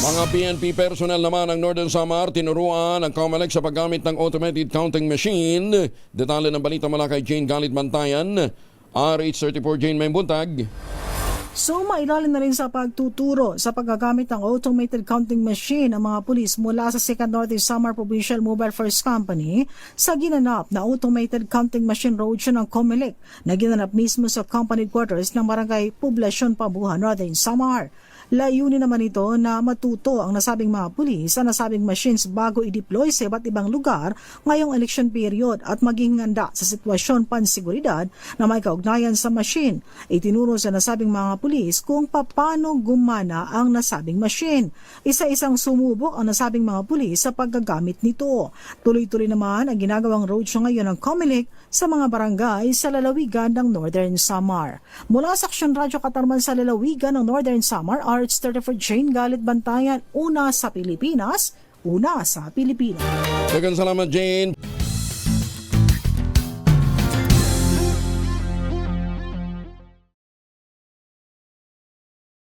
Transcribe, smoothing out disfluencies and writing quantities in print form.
Mga PNP personnel naman ng Northern Samar tinuruan ang COMELEC sa paggamit ng automated counting machine. Detalye ng balita mula kay Jane Galit Bantayan. RH34 Jane Membuntag. So mailalim na rin sa pagtuturo sa paggagamit ng automated counting machine ang mga pulis mula sa 2nd Northern Samar Provincial Mobile First Company sa ginanap na automated counting machine roadshow ng COMELEC na ginanap mismo sa company quarters ng Barangay Poblasyon Pabuhan, Northern Samar. Layunin naman ito na matuto ang nasabing mga pulis sa nasabing machines bago i-deploy sa iba't ibang lugar ngayong election period at maging handa sa sitwasyon pansiguridad na may kaugnayan sa machine. Itinuro sa nasabing mga pulis kung paano gumana ang nasabing machine. Isa-isang sumubok ang nasabing mga pulis sa paggagamit nito. Tuloy-tuloy naman ang ginagawang roadshow ngayon ng COMELEC sa mga barangay sa lalawigan ng Northern Samar. Mula sa Aksyon Radyo Katarman sa lalawigan ng Northern Samar, RH34 Jane Galit Bantayan, una sa Pilipinas, una sa Pilipinas. Daghang salamat, Jane.